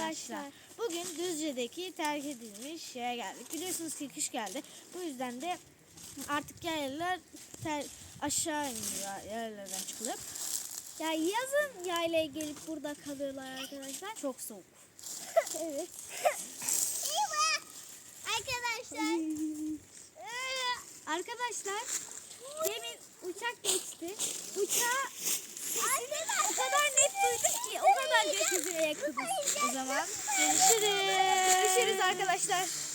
arkadaşlar. Bugün Düzce'deki terk edilmiş şeye geldik. Biliyorsunuz ki kış geldi. Bu yüzden de artık yaylalar aşağı iniyor yaylalardan çıkılıp. Ya yazın yaylaya gelip burada kalıyorlar arkadaşlar. Çok soğuk. Evet. Arkadaşlar. Arkadaşlar demin uçak geçti. Uçağı o kadar net duyduk ki o kadar gökyüzüne yakınız. O zaman görüşürüz. Görüşürüz arkadaşlar.